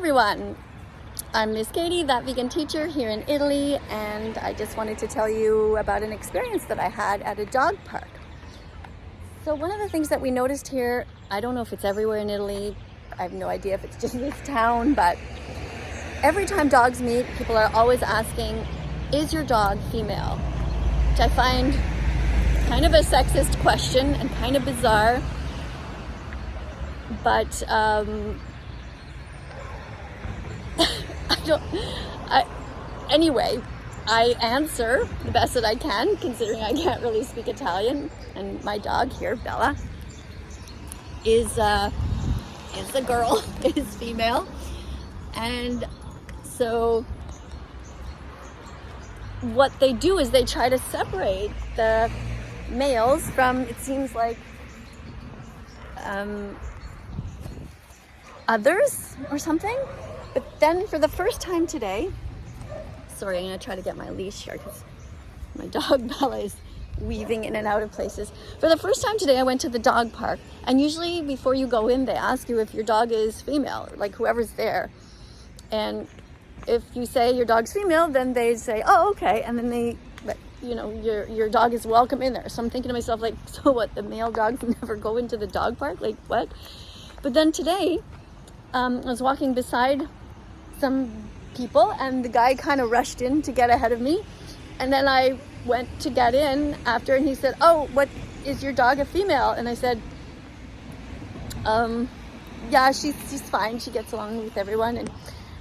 everyone, I'm Miss Kadie, that vegan teacher here in Italy, and I just wanted to tell you about an experience that I had at a dog park. So one of the things that we noticed here, I don't know if it's everywhere in Italy, I have no idea if it's just this town, but every time dogs meet, people are always asking, is your dog female? Which I find kind of a sexist question and kind of bizarre, but anyway, I answer the best that I can, considering I can't really speak Italian, and my dog here, Bella, is a girl, is female, and so what they do is they try to separate the males from, it seems like, others or something. But then for the first time today, sorry, I'm gonna try to get my leash here because my dog Bella is weaving in and out of places. For the first time today, I went to the dog park, and usually before you go in, they ask you if your dog is female, like whoever's there. And if you say your dog's female, then they say, oh, okay, and then your dog is welcome in there. So I'm thinking to myself, like, so what, the male dogs never go into the dog park? Like, what? But then today, I was walking beside some people, and the guy kind of rushed in to get ahead of me, and then I went to get in after, and he said, oh, what, is your dog a female? And I said, yeah, she's fine, she gets along with everyone.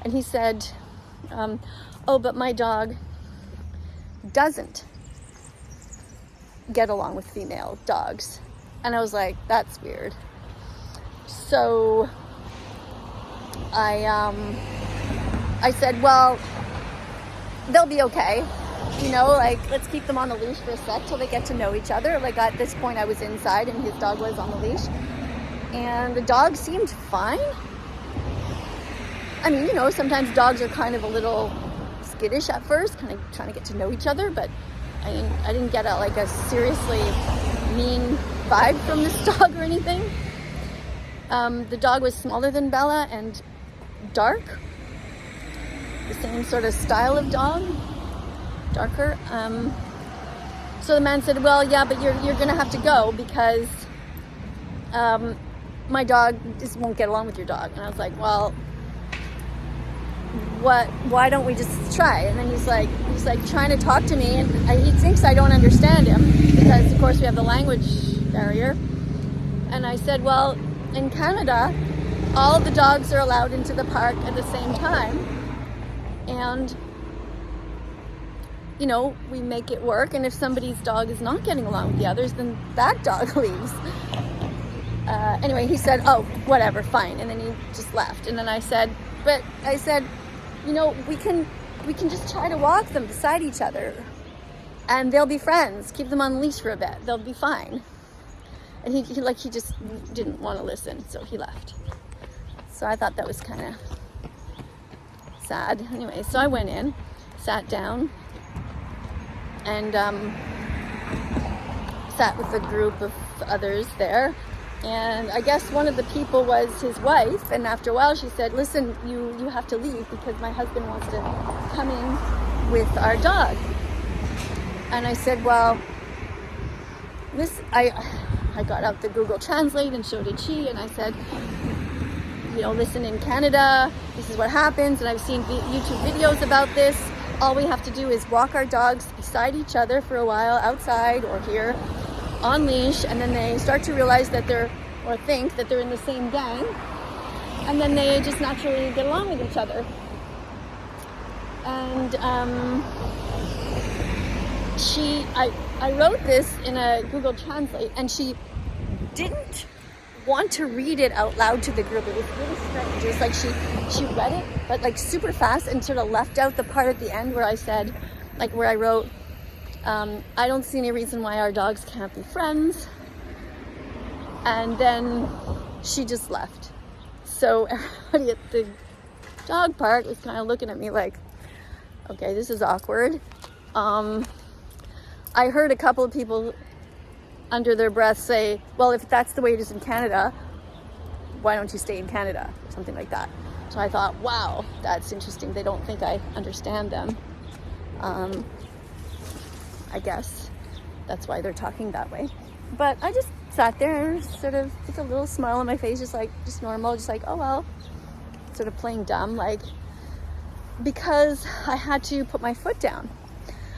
And he said, oh, but my dog doesn't get along with female dogs. And I was like, that's weird. So I said, well, they'll be okay. You know, like, let's keep them on the leash for a sec till they get to know each other. Like, at this point, I was inside and his dog was on the leash. And the dog seemed fine. I mean, you know, sometimes dogs are kind of a little skittish at first, kind of trying to get to know each other, but I didn't get a seriously mean vibe from this dog or anything. The dog was smaller than Bella and dark, the same sort of style of dog, darker. So the man said, well, yeah, but you're gonna have to go because my dog just won't get along with your dog. And I was like, well, why don't we just try? And then he's like trying to talk to me, and he thinks I don't understand him because of course we have the language barrier. And I said, well, in Canada, all the dogs are allowed into the park at the same time, and you know, we make it work, and if somebody's dog is not getting along with the others, then that dog leaves. Anyway, he said, oh, whatever, fine, and then he just left. And then I said, you know, we can just try to walk them beside each other, and they'll be friends. Keep them on the leash for a bit; they'll be fine. And he just didn't want to listen, so he left. So I thought that was kind of sad. Anyway, so I went in, sat down, and sat with a group of others there. And I guess one of the people was his wife, and after a while she said, listen, you have to leave because my husband wants to come in with our dog. And I said, well, I got out the Google Translate, and so did she, and I said, you know, listen, in Canada, this is what happens, and I've seen YouTube videos about this. All we have to do is walk our dogs beside each other for a while, outside or here, on leash, and then they start to realize that think that they're in the same gang, and then they just naturally get along with each other. And I wrote this in a Google Translate, and she didn't want to read it out loud to the group. It was really strange. It was like she read it, but like super fast, and sort of left out the part at the end where I said, like where I wrote, I don't see any reason why our dogs can't be friends. And then she just left. So everybody at the dog park was kind of looking at me like, okay, this is awkward. I heard a couple of people under their breath say, well, if that's the way it is in Canada, why don't you stay in Canada? Or something like that. So I thought, wow, that's interesting. They don't think I understand them. I guess that's why they're talking that way. But I just sat there sort of with a little smile on my face, just normal, just like, oh well, sort of playing dumb, like, because I had to put my foot down.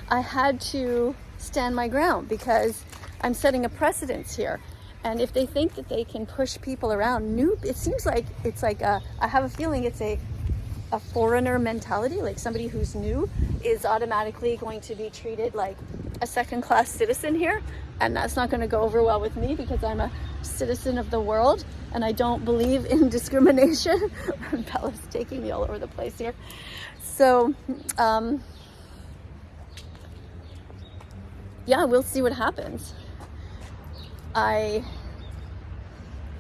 I had to stand my ground because I'm setting a precedence here. And if they think that they can push people around, it seems like it's like I have a feeling it's a foreigner mentality, like somebody who's new is automatically going to be treated like a second-class citizen here, and that's not going to go over well with me because I'm a citizen of the world and I don't believe in discrimination. Bella's taking me all over the place here. So yeah, we'll see what happens. I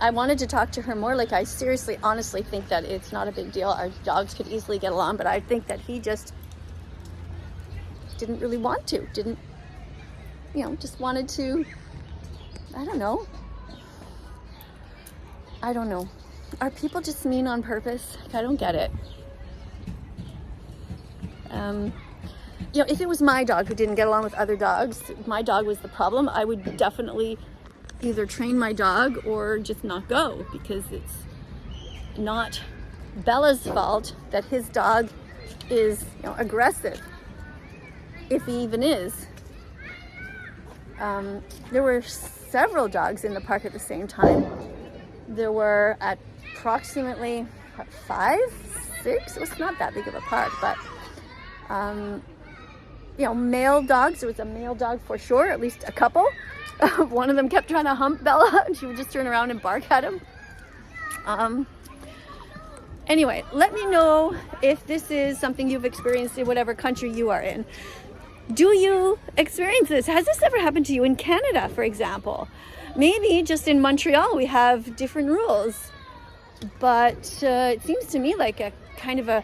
wanted to talk to her more. Like, I seriously, honestly think that it's not a big deal. Our dogs could easily get along, but I think that he just didn't really want to. Just wanted to, I don't know. Are people just mean on purpose? Like, I don't get it. If it was my dog who didn't get along with other dogs, if my dog was the problem, I would definitely either train my dog or just not go, because it's not Bella's fault that his dog is aggressive, if he even is. There were several dogs in the park at the same time. There were approximately 5, 6, it was not that big of a park, but male dogs. There was a male dog for sure, at least a couple. One of them kept trying to hump Bella and she would just turn around and bark at him. Anyway, let me know if this is something you've experienced in whatever country you are in. Do you experience this? Has this ever happened to you in Canada, for example? Maybe just in Montreal we have different rules, but it seems to me like a kind of a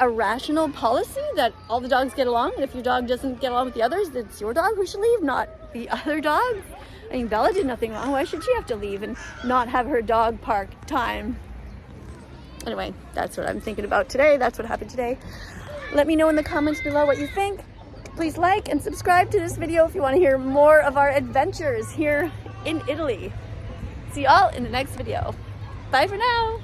rational policy that all the dogs get along, and if your dog doesn't get along with the others, it's your dog who should leave, not the other dogs. I mean, Bella did nothing wrong. Why should she have to leave and not have her dog park time? Anyway, that's what I'm thinking about today. That's what happened today. Let me know in the comments below what you think. Please like and subscribe to this video if you want to hear more of our adventures here in Italy. See y'all in the next video. Bye for now.